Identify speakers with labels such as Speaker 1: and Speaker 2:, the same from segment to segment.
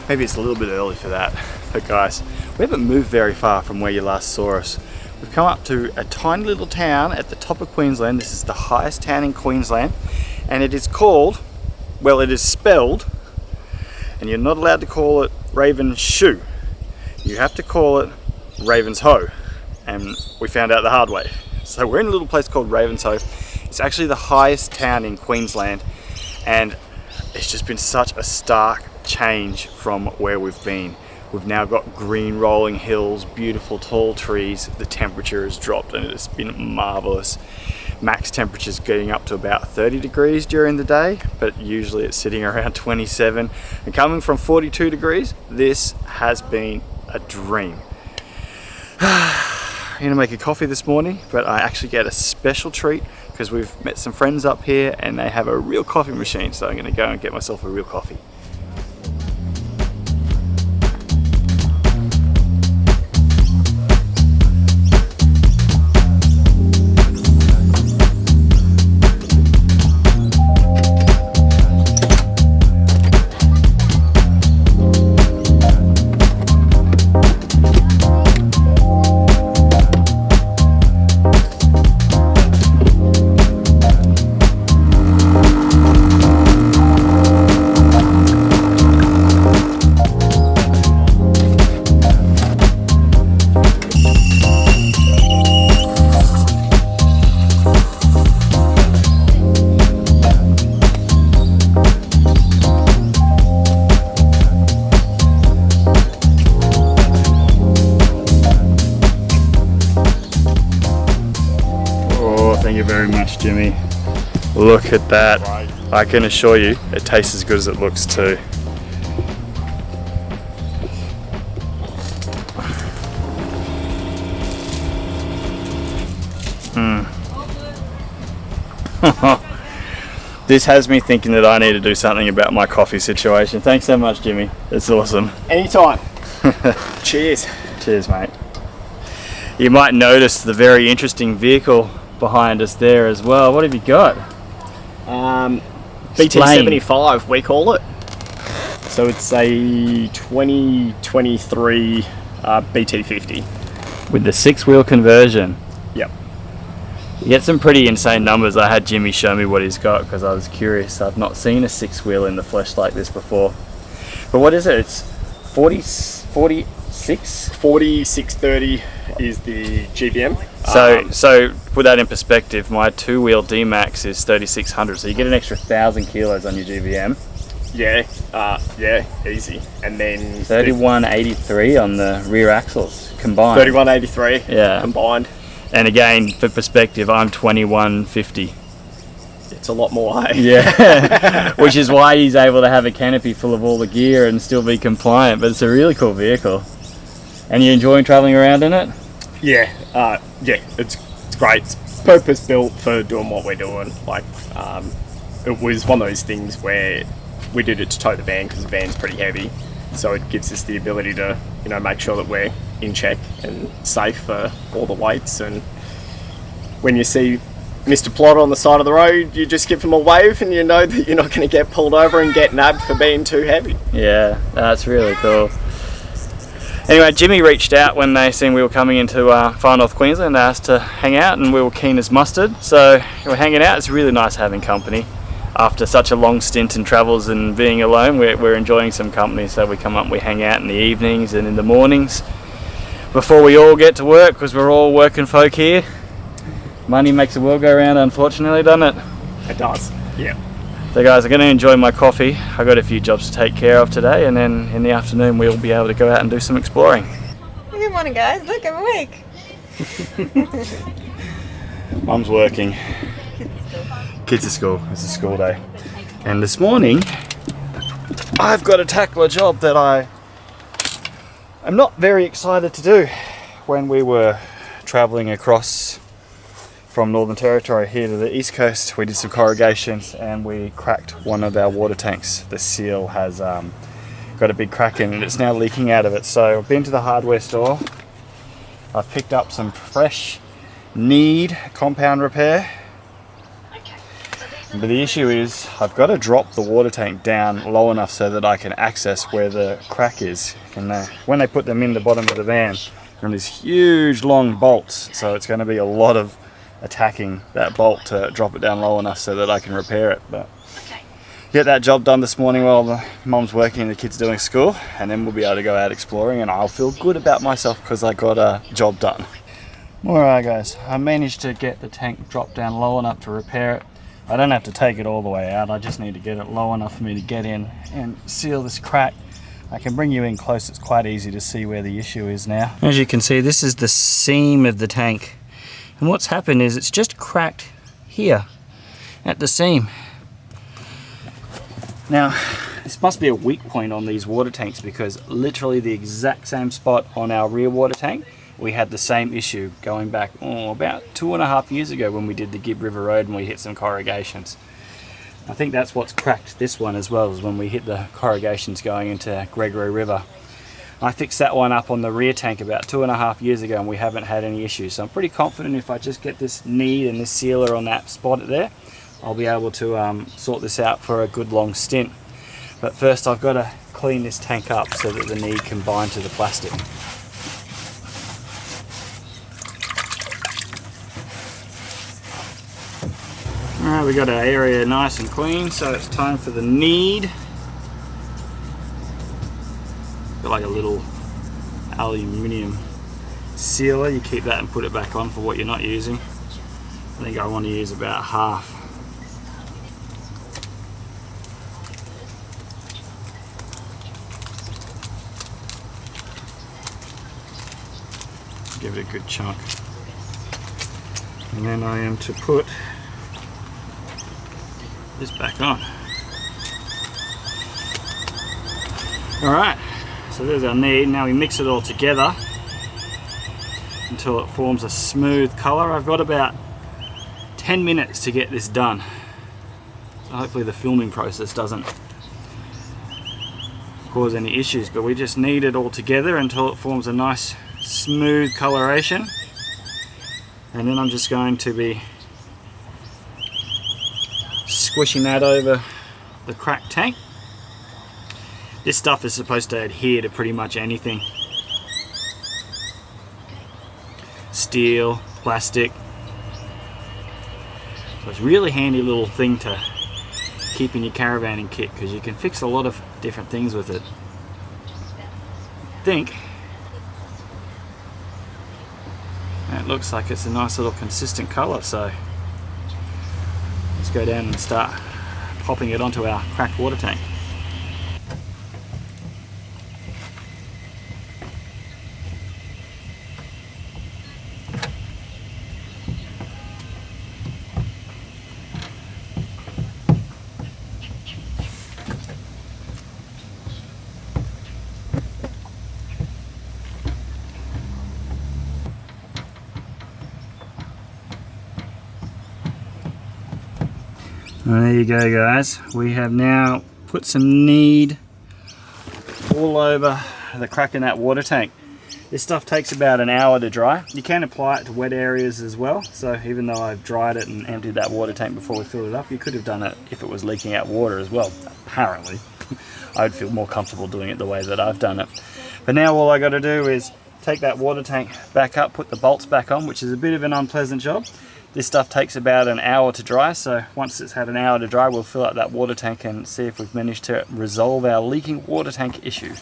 Speaker 1: Maybe it's a little bit early for that, but guys, we haven't moved very far from where you last saw us. We've come up to a tiny little town at the top of Queensland. This is the highest town in Queensland, and it is called, well, it is spelled, and you're not allowed to call it Ravneshoe. You have to call it Ravenshoe, and we found out the hard way. So we're in a little place called Ravenshoe. It's actually the highest town in Queensland, and it's just been such a stark change from where we've been. We've now got green rolling hills, beautiful tall trees. The temperature has dropped and it's been marvelous. Max temperature's getting up to about 30 degrees during the day, but usually it's sitting around 27. And coming from 42 degrees, this has been a dream. I'm gonna make a coffee this morning, but I actually get a special treat because we've met some friends up here and they have a real coffee machine, so I'm gonna go and get myself a real coffee. Thank you very much, Jimmy. Look at that. I can assure you it tastes as good as it looks too. This has me thinking that I need to do something about my coffee situation. Thanks so much, Jimmy. It's awesome.
Speaker 2: Anytime. Cheers.
Speaker 1: Cheers, mate. You might notice the very interesting vehicle behind us there as well. What have you got?
Speaker 2: BT75 we call it. So it's a 2023 BT50
Speaker 1: with the 6-wheel conversion.
Speaker 2: Yep.
Speaker 1: You get some pretty insane numbers. I had Jimmy show me what he's got because I was curious. I've not seen a 6-wheel in the flesh like this before. But what is it? It's 46?
Speaker 2: 4630 is the GBM.
Speaker 1: So put that in perspective, my 2-wheel D-Max is 3600, so you get an extra 1,000 kilos on your GBM.
Speaker 2: Yeah, easy. And then
Speaker 1: 3183 on the rear axles combined.
Speaker 2: 3183 combined.
Speaker 1: And again, for perspective, I'm 2150.
Speaker 2: It's a lot more, eh?
Speaker 1: Yeah, which is why he's able to have a canopy full of all the gear and still be compliant, but it's a really cool vehicle. And you enjoying travelling around in it?
Speaker 2: Yeah, it's great. It's purpose built for doing what we're doing. Like, it was one of those things where we did it to tow the van because the van's pretty heavy, so it gives us the ability to, make sure that we're in check and safe for all the weights. And when you see Mr. Plot on the side of the road, you just give him a wave and you know that you're not going to get pulled over and get nabbed for being too heavy.
Speaker 1: Yeah, that's really cool. Anyway, Jimmy reached out when they seen we were coming into far north Queensland. They asked to hang out and we were keen as mustard. So we're hanging out. It's really nice having company. After such a long stint in travels and being alone, we're enjoying some company. So we come up and we hang out in the evenings and in the mornings before we all get to work, because we're all working folk here. Money makes the world go round, unfortunately, doesn't it?
Speaker 2: It does, yeah.
Speaker 1: So guys, I'm going to enjoy my coffee. I've got a few jobs to take care of today, and then in the afternoon we'll be able to go out and do some exploring.
Speaker 3: Good morning, guys. Look, I'm awake.
Speaker 1: Mum's working. Kids at school. It's a school day. And this morning, I've got to tackle a job that I'm not very excited to do. When we were travelling across from Northern Territory here to the east coast, we did some corrugations and we cracked one of our water tanks. The seal has got a big crack in it and it's now leaking out of it. So I've been to the hardware store. I've picked up some fresh Need compound repair. But the issue is I've got to drop the water tank down low enough so that I can access where the crack is. And when they put them in the bottom of the van, they're on these huge long bolts, so it's going to be a lot of attacking that bolt to drop it down low enough so that I can repair it. But get that job done this morning while the mum's working and the kids doing school, and then we'll be able to go out exploring and I'll feel good about myself because I got a job done. Alright guys, I managed to get the tank dropped down low enough to repair it. I don't have to take it all the way out, I just need to get it low enough for me to get in and seal this crack. I can bring you in close, it's quite easy to see where the issue is now. As you can see, this is the seam of the tank. And what's happened is it's just cracked here at the seam. Now, this must be a weak point on these water tanks because literally the exact same spot on our rear water tank, we had the same issue going back about 2.5 years ago when we did the Gibb River Road and we hit some corrugations. I think that's what's cracked this one as well, is when we hit the corrugations going into Gregory River. I fixed that one up on the rear tank about 2.5 years ago and we haven't had any issues. So I'm pretty confident if I just get this knead and this sealer on that spot there, I'll be able to sort this out for a good long stint. But first I've got to clean this tank up so that the knead can bind to the plastic. Alright, we got our area nice and clean, so it's time for the knead. Got like a little aluminium sealer, you keep that and put it back on for what you're not using. I think I want to use about half. Give it a good chunk. And then I am to put this back on. Alright, so there's our knead. Now we mix it all together until it forms a smooth colour. I've got about 10 minutes to get this done. So hopefully the filming process doesn't cause any issues, but we just knead it all together until it forms a nice smooth coloration. And then I'm just going to be squishing that over the cracked tank. This stuff is supposed to adhere to pretty much anything. Steel, plastic. So it's a really handy little thing to keep in your caravanning kit because you can fix a lot of different things with it. I think it looks like it's a nice little consistent colour, so let's go down and start popping it onto our cracked water tank. And there you go guys, we have now put some knead all over the crack in that water tank. This stuff takes about an hour to dry. You can apply it to wet areas as well, so even though I've dried it and emptied that water tank before we filled it up, you could have done it if it was leaking out water as well, apparently. I would feel more comfortable doing it the way that I've done it. But now all I got to do is take that water tank back up, put the bolts back on, which is a bit of an unpleasant job. This stuff takes about an hour to dry, so once it's had an hour to dry, we'll fill up that water tank and see if we've managed to resolve our leaking water tank issue.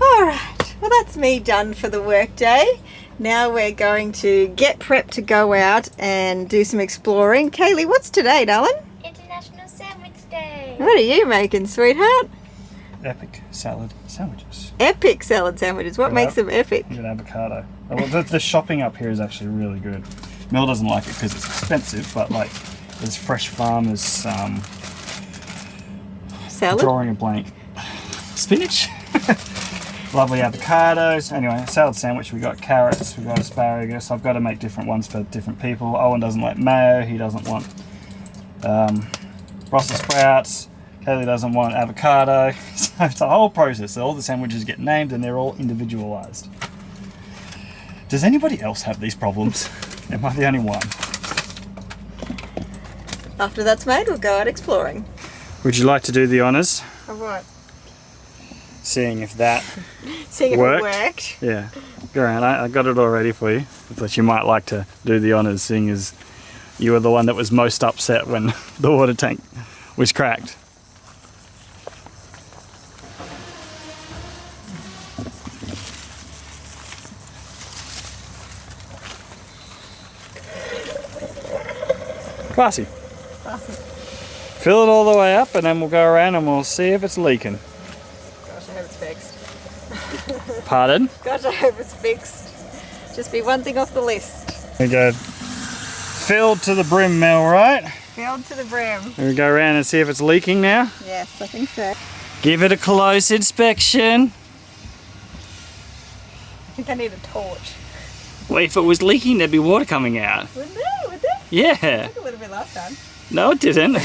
Speaker 3: Alright, well that's me done for the workday. Now we're going to get prepped to go out and do some exploring. Kaylee, what's today, darling?
Speaker 4: International Sandwich Day.
Speaker 3: What are you making, sweetheart?
Speaker 1: Epic salad sandwiches.
Speaker 3: Epic salad sandwiches. What makes them epic?
Speaker 1: With avocado. Well, the shopping up here is actually really good. Mel doesn't like it because it's expensive, but like there's Fresh Farmers
Speaker 3: Salad?
Speaker 1: drawing a blank. Spinach? Lovely avocados. Anyway, salad sandwich, we got carrots, we got asparagus. I've got to make different ones for different people. Owen doesn't like mayo, he doesn't want Brussels sprouts. Kaylee doesn't want avocado. So it's a whole process. So all the sandwiches get named and they're all individualized. Does anybody else have these problems? Am I the only one?
Speaker 3: After that's made, we'll go out exploring.
Speaker 1: Would you like to do the honours?
Speaker 3: Of what?
Speaker 1: Seeing if that
Speaker 3: Seeing if
Speaker 1: worked?
Speaker 3: it worked.
Speaker 1: Yeah. Go around. I got it all ready for you. I thought you might like to do the honours, seeing as you were the one that was most upset when the water tank was cracked. Classy.
Speaker 3: Awesome.
Speaker 1: Fill it all the way up and then we'll go around and we'll see if it's leaking.
Speaker 3: Gosh, I hope it's fixed.
Speaker 1: Pardon?
Speaker 3: Gosh, I hope it's fixed. Just be one thing off the list.
Speaker 1: We go filled to the brim, Mel, right?
Speaker 3: Filled to the brim.
Speaker 1: And we go around and see if it's leaking now.
Speaker 3: Yes, I think so.
Speaker 1: Give it a close inspection.
Speaker 3: I think I need a torch.
Speaker 1: Well, if it was leaking, there'd be water coming out.
Speaker 3: Wouldn't there? Would there?
Speaker 1: Yeah.
Speaker 3: Took a little bit last time.
Speaker 1: No, it didn't.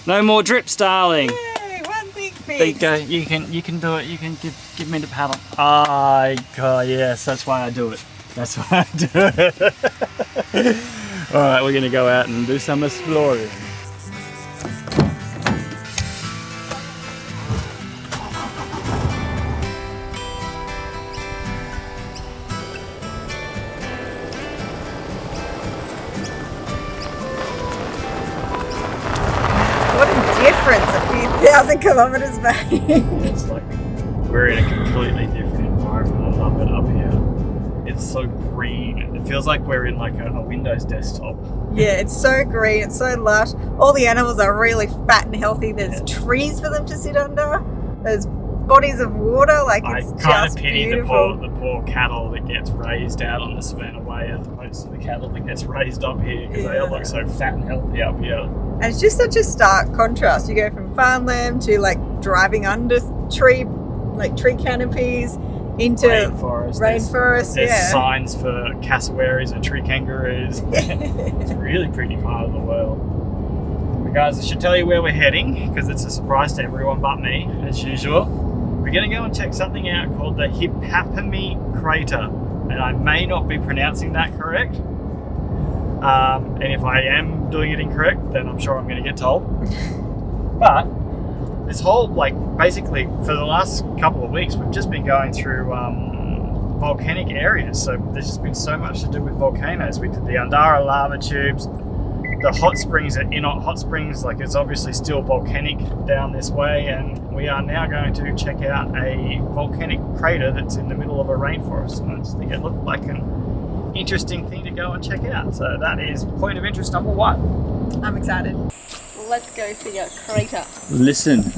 Speaker 1: No more drips, darling.
Speaker 3: Yay, one thing
Speaker 1: There you
Speaker 3: fixed.
Speaker 1: go. You can do it. You can give me the paddle. Ah, God, yes. That's why I do it. That's why I do it. All right, we're gonna go out and do some exploring.
Speaker 3: What a difference a few thousand kilometres made.
Speaker 1: It's like we're in a completely different environment. I love it up here. It's so green. It feels like we're in like a Windows desktop.
Speaker 3: Yeah, it's so green, it's so lush. All the animals are really fat and healthy. There's
Speaker 1: Yeah.
Speaker 3: trees for them to sit under. There's bodies of water, like
Speaker 1: I
Speaker 3: it's
Speaker 1: kind
Speaker 3: just
Speaker 1: of pity
Speaker 3: beautiful.
Speaker 1: the poor cattle that gets raised out on the Savannah Way as opposed to the cattle that gets raised up here because they all
Speaker 3: Yeah.
Speaker 1: look so fat and healthy up here.
Speaker 3: And it's just such a stark contrast. You go from farmland to like driving under tree canopies into
Speaker 1: Rainforest.
Speaker 3: rainforest.
Speaker 1: There's
Speaker 3: Yeah.
Speaker 1: signs for cassowaries and tree kangaroos. It's a really pretty part of the world. But guys, I should tell you where we're heading because it's a surprise to everyone but me, as usual. We're going to go and check something out called the Hippopami Crater. And I may not be pronouncing that correct. And if I am doing it incorrect, then I'm sure I'm going to get told. But this whole, basically for the last couple of weeks, we've just been going through volcanic areas. So there's just been so much to do with volcanoes. We did the Andara lava tubes, the hot springs at Inot Hot Springs, it's obviously still volcanic down this way. And we are now going to check out a volcanic crater that's in the middle of a rainforest. And I just think it looked like an interesting thing to go and check out. So that is point of interest number one.
Speaker 3: I'm excited. Let's go see a crater.
Speaker 1: Listen.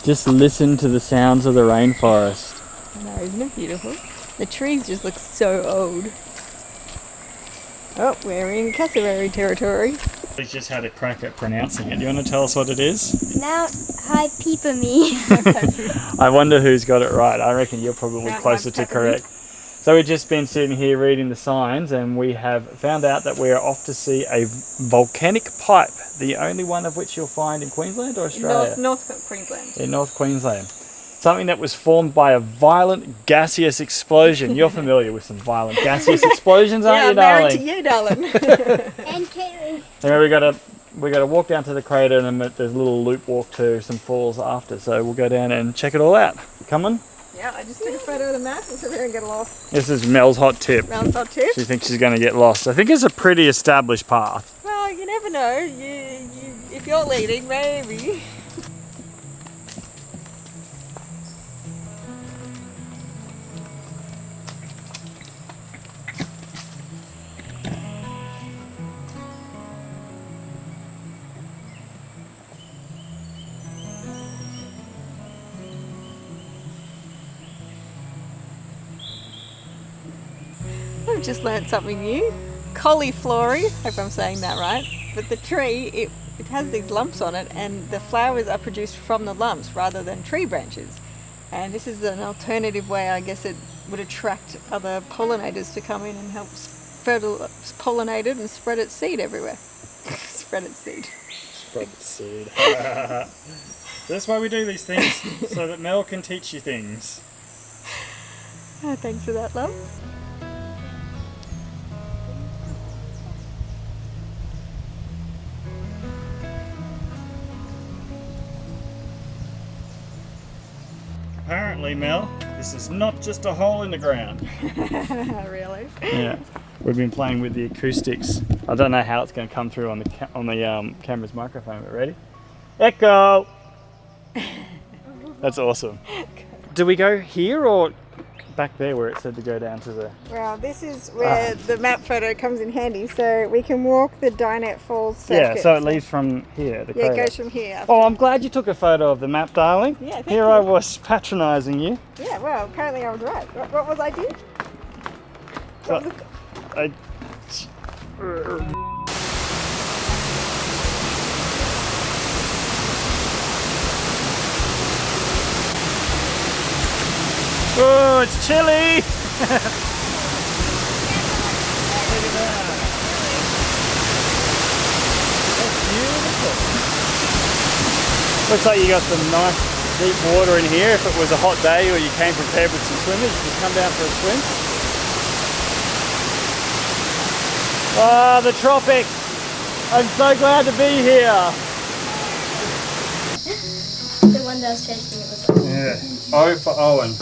Speaker 1: Just listen to the sounds of the rainforest.
Speaker 3: No, isn't it beautiful? The trees just look so old. Oh, we're in cassowary territory.
Speaker 1: We just had a crack at pronouncing it. Do you want to tell us what it is?
Speaker 4: Now, hi, people me.
Speaker 1: I wonder who's got it right. I reckon you're probably
Speaker 3: Mount
Speaker 1: closer to
Speaker 3: Hippopami.
Speaker 1: correct. So we've just been sitting here reading the signs and we have found out that we are off to see a volcanic pipe, the only one of which you'll find in Queensland or Australia?
Speaker 3: North Queensland.
Speaker 1: In North Queensland. Something that was formed by a violent gaseous explosion. You're familiar with some violent gaseous explosions, aren't
Speaker 3: Yeah,
Speaker 1: you,
Speaker 3: I'm married
Speaker 1: darling?
Speaker 3: to you, darling.
Speaker 4: And Kaylee.
Speaker 1: Anyway, we got to walk down to the crater and then there's a little loop walk to some falls after. So we'll go down and check it all out. Coming?
Speaker 3: Yeah, I just took a photo of the map and so we don't get lost.
Speaker 1: This is Mel's hot tip.
Speaker 3: Mel's hot tip.
Speaker 1: She thinks she's going to get lost. I think it's a pretty established path.
Speaker 3: Well, you never know. If you're leading, maybe. I've just learnt something new. Cauliflory, hope I'm saying that right. But the tree, it has these lumps on it and the flowers are produced from the lumps rather than tree branches. And this is an alternative way, I guess it would attract other pollinators to come in and help pollinate it and spread its seed everywhere. Spread its seed.
Speaker 1: Spread the seed. That's why we do these things, so that Mel can teach you things.
Speaker 3: Oh, thanks for that, love.
Speaker 1: apparently, Mel, this is not just a hole in the ground.
Speaker 3: Really?
Speaker 1: Yeah. We've been playing with the acoustics. I don't know how it's going to come through on the camera's microphone, but ready? Echo! That's awesome. Do we go here or back there where it said to go down to the...
Speaker 3: Well, this is where the map photo comes in handy, so we can walk the Dinette Falls circuit.
Speaker 1: Yeah, so it leaves from here.
Speaker 3: Yeah, it goes from here.
Speaker 1: Oh, I'm glad you took a photo of the map, darling.
Speaker 3: Yeah, thank
Speaker 1: Here
Speaker 3: you.
Speaker 1: I was patronising you.
Speaker 3: Yeah, well, apparently I was right. What was I doing? What was it?
Speaker 1: Oh, it's chilly! Look at that. That's beautiful. Looks like you got some nice deep water in here. If it was a hot day or you came prepared with some swimmers, you could come down for a swim. Ah, the tropics! I'm so glad to be here.
Speaker 4: The one that was tasting it was
Speaker 1: Yeah. O for Owen.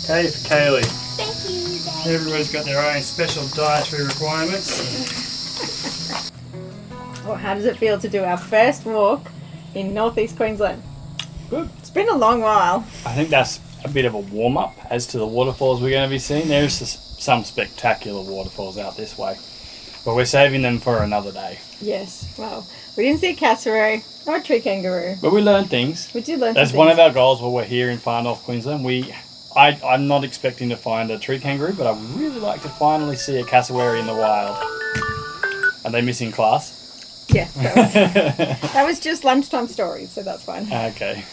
Speaker 1: K for Kaylee.
Speaker 4: Thank you, Dad.
Speaker 1: Everybody's got their own special dietary requirements.
Speaker 3: Well, how does it feel to do our first walk in northeast Queensland?
Speaker 1: Good.
Speaker 3: It's been a long while.
Speaker 1: I think that's a bit of a warm-up as to the waterfalls we're going to be seeing. There's some spectacular waterfalls out this way, but we're saving them for another day.
Speaker 3: Yes, well, we didn't see a cassowary or a tree kangaroo.
Speaker 1: But we learned things.
Speaker 3: We did learn
Speaker 1: That's
Speaker 3: some
Speaker 1: one
Speaker 3: things.
Speaker 1: of our goals while we're here in far north Queensland. I'm not expecting to find a tree kangaroo, but I would really like to finally see a cassowary in the wild. Are they missing class?
Speaker 3: Yeah, that was just lunchtime stories, so that's fine.
Speaker 1: Okay.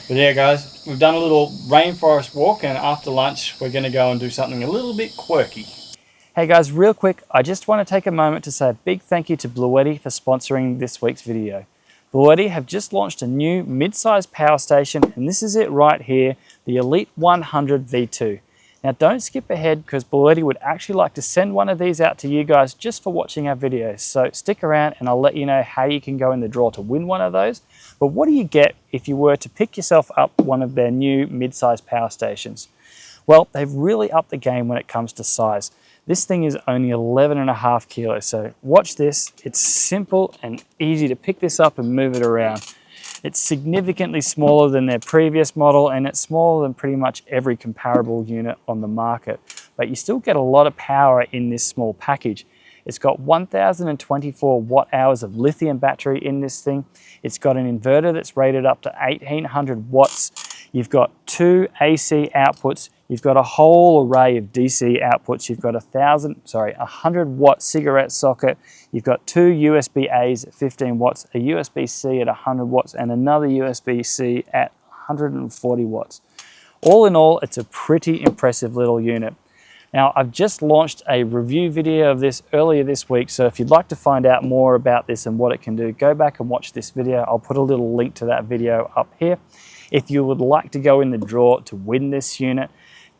Speaker 1: But yeah, guys, we've done a little rainforest walk, and after lunch, we're going to go and do something a little bit quirky. Hey guys, real quick, I just want to take a moment to say a big thank you to Bluetti for sponsoring this week's video. Bluetti have just launched a new mid-sized power station, and this is it right here, the Elite 100 V2. Now don't skip ahead, because Bluetti would actually like to send one of these out to you guys just for watching our videos. So stick around and I'll let you know how you can go in the draw to win one of those. But what do you get if you were to pick yourself up one of their new mid-sized power stations? Well, they've really upped the game when it comes to size. This thing is only 11.5 kilos, so watch this. It's simple and easy to pick this up and move it around. It's significantly smaller than their previous model, and it's smaller than pretty much every comparable unit on the market. But you still get a lot of power in this small package. It's got 1,024 watt hours of lithium battery in this thing. It's got an inverter that's rated up to 1,800 watts. You've got 2 AC outputs. You've got a whole array of DC outputs. You've got a 100 watt cigarette socket. You've got 2 USB A's at 15 watts, a USB C at 100 watts, and another USB C at 140 watts. All in all, it's a pretty impressive little unit. Now, I've just launched a review video of this earlier this week, so if you'd like to find out more about this and what it can do, go back and watch this video. I'll put a little link to that video up here. If you would like to go in the draw to win this unit,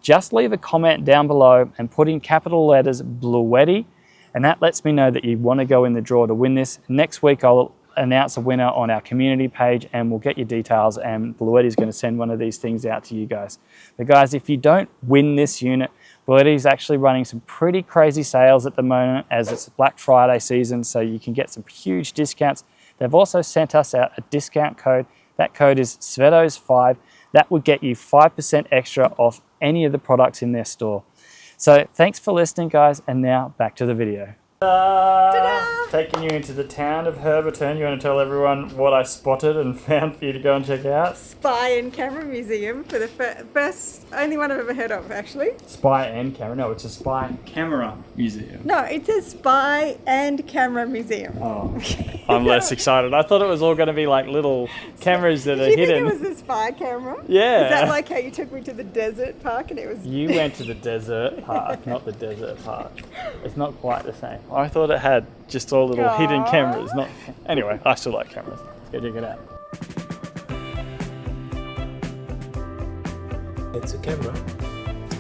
Speaker 1: just leave a comment down below and put in capital letters Bluetti, and that lets me know that you want to go in the draw to win this. Next week I'll announce a winner on our community page and we'll get your details, and Bluetti is going to send one of these things out to you guys. But guys, if you don't win this unit, Bluetti is actually running some pretty crazy sales at the moment as it's Black Friday season, so you can get some huge discounts. They've also sent us out a discount code. That code is Svetos5. That would get you 5% extra off any of the products in their store. So thanks for listening, guys, and now back to the video. Ta-da! Taking you into the town of Herberton. You want to tell everyone what I spotted and found for you to go and check out?
Speaker 3: Spy and Camera Museum for the first, only one I've ever heard of, actually.
Speaker 1: Spy and camera? No, it's a spy camera museum.
Speaker 3: No, it's a Spy and Camera Museum.
Speaker 1: Oh, I'm less excited. I thought it was all going to be like little cameras that are
Speaker 3: Did you
Speaker 1: hidden.
Speaker 3: think it was a spy camera?
Speaker 1: Yeah.
Speaker 3: Is that like how you took me to the desert park and it was...
Speaker 1: You went to the desert park, not the desert park. It's not quite the same. I thought it had just all little hidden
Speaker 3: Aww.
Speaker 1: cameras. Not anyway. I still like cameras. Go check it out.
Speaker 5: It's a camera,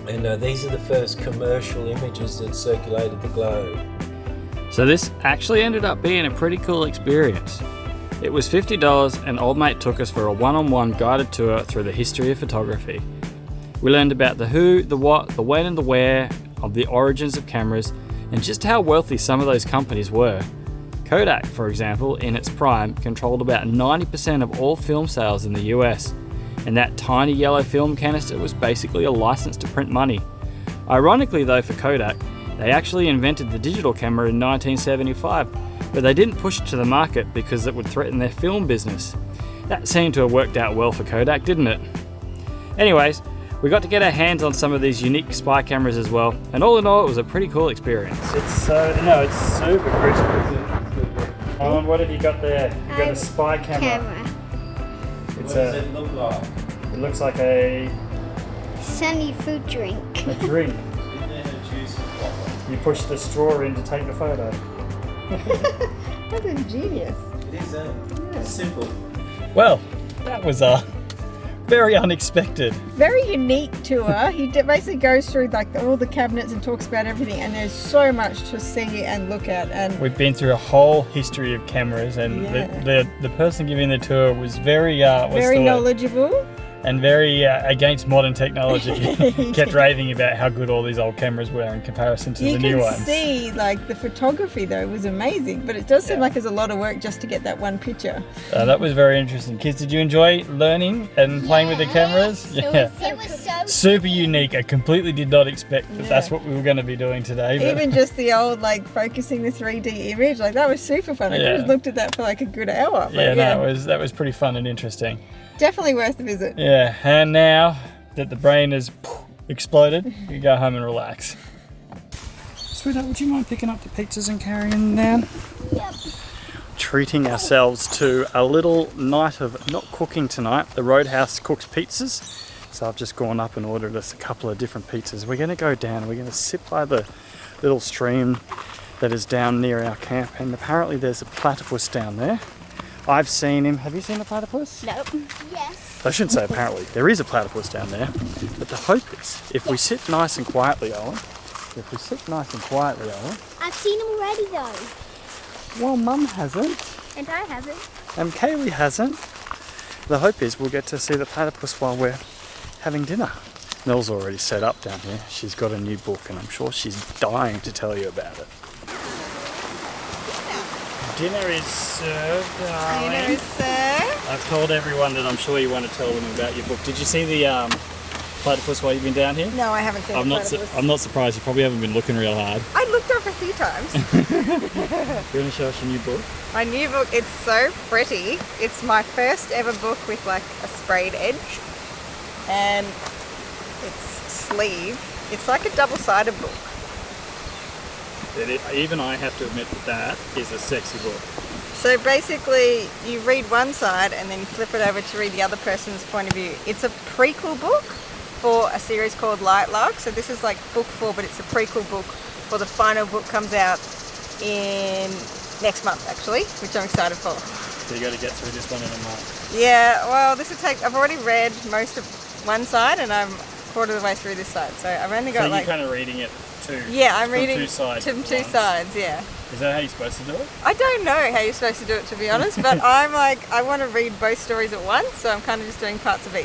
Speaker 5: and these are the first commercial images that circulated the globe.
Speaker 1: So this actually ended up being a pretty cool experience. It was $50 and old mate took us for a one-on-one guided tour through the history of photography. We learned about the who, the what, the when and the where of the origins of cameras and just how wealthy some of those companies were. Kodak, for example, in its prime, controlled about 90% of all film sales in the US, and that tiny yellow film canister was basically a license to print money. Ironically though for Kodak, they actually invented the digital camera in 1975, but they didn't push it to the market because it would threaten their film business. That seemed to have worked out well for Kodak, didn't it? Anyways, we got to get our hands on some of these unique spy cameras as well, and all in all, it was a pretty cool experience. It's super crisp. What have you got there? You got a spy camera.
Speaker 5: What does it look like?
Speaker 1: It looks like a
Speaker 4: Sunny fruit drink.
Speaker 1: drink.
Speaker 5: Isn't it a juice?
Speaker 1: You push the straw in to take the photo.
Speaker 3: That's ingenious.
Speaker 5: It is simple.
Speaker 1: Well, that was very unexpected.
Speaker 3: Very unique tour. He basically goes through like all the cabinets and talks about everything, and there's so much to see and look at. And
Speaker 1: We've been through a whole history of cameras, and the person giving the tour was very
Speaker 3: knowledgeable.
Speaker 1: and very against modern technology. He kept raving about how good all these old cameras were in comparison to the new ones.
Speaker 3: You can see like the photography though was amazing, but it does seem like there's a lot of work just to get that one picture.
Speaker 1: That was very interesting. Kids, did you enjoy learning and playing with the cameras?
Speaker 4: It was so
Speaker 1: Super unique. I completely did not expect that that's what we were going to be doing today. But
Speaker 3: Even just the old like focusing the 3D image, like that was super fun. I could have looked at that for like a good hour. But
Speaker 1: that was pretty fun and interesting.
Speaker 3: Definitely worth the visit.
Speaker 1: Yeah, and now that the brain has exploded, you go home and relax. Sweetheart, would you mind picking up the pizzas and carrying them down?
Speaker 4: Yep.
Speaker 1: Treating ourselves to a little night of not cooking tonight. The Roadhouse cooks pizzas, so I've just gone up and ordered us a couple of different pizzas. We're going to go down, we're going to sit by the little stream that is down near our camp, and apparently there's a platypus down there. I've seen him. Have you seen a platypus?
Speaker 4: Nope. Yes.
Speaker 1: I shouldn't say apparently. There is a platypus down there. But the hope is, if we sit nice and quietly, Owen.
Speaker 4: I've seen him already though.
Speaker 1: Well, Mum hasn't.
Speaker 4: And I haven't.
Speaker 1: And Kaylee hasn't. The hope is we'll get to see the platypus while we're having dinner. Mel's already set up down here. She's got a new book and I'm sure she's dying to tell you about it. Dinner is served, darling.
Speaker 3: Dinner is served.
Speaker 1: I've told everyone that I'm sure you want to tell them about your book. Did you see the platypus while you've been down here?
Speaker 3: No, I haven't seen
Speaker 1: I'm
Speaker 3: the
Speaker 1: not.
Speaker 3: platypus.
Speaker 1: I'm not surprised. You probably haven't been looking real hard.
Speaker 3: I looked up a few times.
Speaker 1: You want to show us your new book?
Speaker 3: My new book, it's so pretty. It's my first ever book with like a sprayed edge. And it's sleeve. It's like a double-sided book.
Speaker 1: Even I have to admit that is a sexy book.
Speaker 3: So basically, you read one side and then you flip it over to read the other person's point of view. It's a prequel book for a series called Lightlark. So this is like book 4, but it's a prequel book for the final book comes out in next month actually, which I'm excited for.
Speaker 1: So you got to get through this one in a month.
Speaker 3: Yeah, well, this will take. I've already read most of one side and I'm a quarter of the way through this side. So I've only got
Speaker 1: So
Speaker 3: like.
Speaker 1: you're kind of reading it too.
Speaker 3: Yeah, I'm
Speaker 1: from
Speaker 3: reading
Speaker 1: two sides.
Speaker 3: from two sides. Yeah.
Speaker 1: Is that how you're supposed to do it?
Speaker 3: I don't know how you're supposed to do it, to be honest, but I'm like, I want to read both stories at once, so I'm kind of just doing parts of each.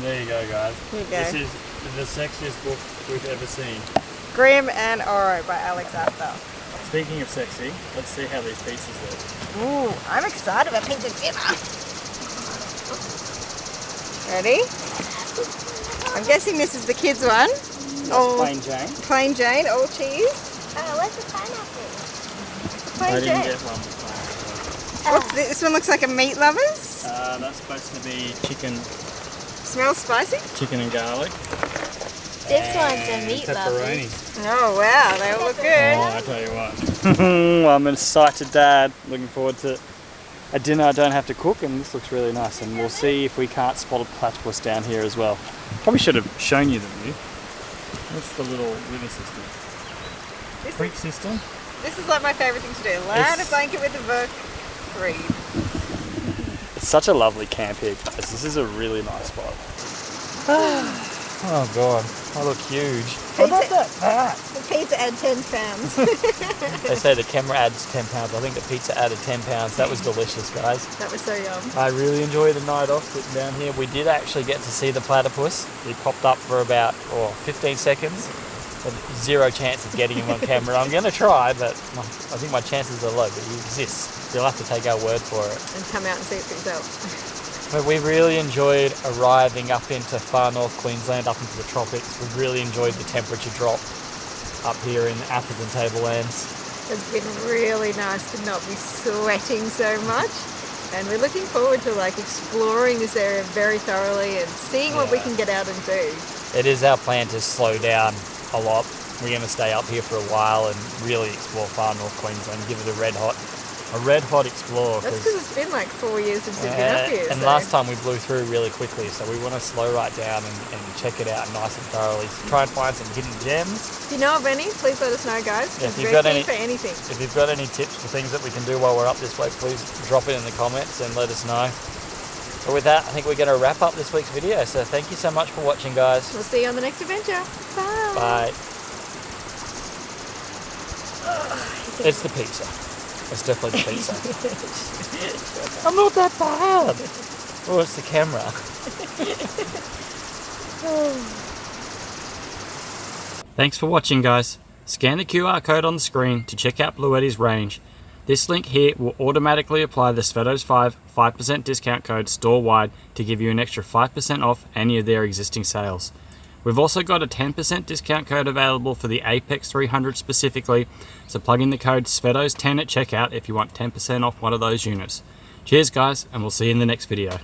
Speaker 1: There you go, guys.
Speaker 3: Here you go.
Speaker 1: This is the sexiest book we've ever seen.
Speaker 3: Grim and Oro by Alex Astor.
Speaker 1: Speaking of sexy, let's see how these pizzas look.
Speaker 3: Ooh, I'm excited about pizza dinner. Ready? I'm guessing this is the kids one.
Speaker 1: That's plain Jane.
Speaker 3: Plain Jane, all cheese.
Speaker 4: Oh, where's the pineapple?
Speaker 3: Plain
Speaker 1: I didn't
Speaker 3: Jane.
Speaker 1: get one with plain.
Speaker 3: What's this? This one looks like a meat lovers.
Speaker 1: That's supposed to be chicken
Speaker 3: Smells spicy.
Speaker 1: and garlic.
Speaker 4: This one's a meat
Speaker 1: Pepperoni.
Speaker 3: Oh wow, they all look good.
Speaker 1: Oh, I tell you what. I'm an excited dad. Looking forward to a dinner I don't have to cook, and this looks really nice. And we'll see if we can't spot a platypus down here as well. Probably should have shown you the view. What's the little river system? Creek system.
Speaker 3: This is like my favourite thing to do. Lie on a blanket with a book, read.
Speaker 1: It's such a lovely camp here, guys. This is a really nice spot. Oh god, I look huge.
Speaker 3: Pizza-
Speaker 1: Not that fat.
Speaker 3: The pizza add 10 pounds.
Speaker 1: They say the camera adds 10 pounds. I think the pizza added 10 pounds. That was delicious, guys.
Speaker 3: That was so yum.
Speaker 1: I really enjoyed the night off sitting down here. We did actually get to see the platypus. He popped up for about 15 seconds. But zero chance of getting him on camera. I'm going to try, but I think my chances are low, but he exists. You'll have to take our word for it.
Speaker 3: And come out and see it for yourself.
Speaker 1: But we really enjoyed arriving up into far north Queensland, up into the tropics. We really enjoyed the temperature drop up here in Atherton Tablelands.
Speaker 3: It's been really nice to not be sweating so much. And we're looking forward to exploring this area very thoroughly and seeing what we can get out and do.
Speaker 1: It is our plan to slow down a lot. We're going to stay up here for a while and really explore far north Queensland, give it a red hot explore.
Speaker 3: That's because it's been 4 years since we've been up here.
Speaker 1: And
Speaker 3: so.
Speaker 1: last time we blew through really quickly, so we want to slow right down and check it out nice and thoroughly. Try and find some hidden gems.
Speaker 3: If you know of any, please let us know, guys.
Speaker 1: Yeah, if
Speaker 3: We're
Speaker 1: you've got
Speaker 3: keen
Speaker 1: any-
Speaker 3: for anything.
Speaker 1: If you've got any tips for things that we can do while we're up this way, please drop it in the comments and let us know. But with that, I think we're going to wrap up this week's video. So thank you so much for watching, guys.
Speaker 3: We'll see you on the next adventure. Bye.
Speaker 1: Bye. It's the pizza. It's definitely the pizza. I'm not that bad. Oh, it's the camera. Thanks for watching, guys. Scan the QR code on the screen to check out Blue Eddy's range. This link here will automatically apply the Svetos5 5% discount code store-wide to give you an extra 5% off any of their existing sales. We've also got a 10% discount code available for the Apex 300 specifically, so plug in the code SVETOS10 at checkout if you want 10% off one of those units. Cheers guys, and we'll see you in the next video.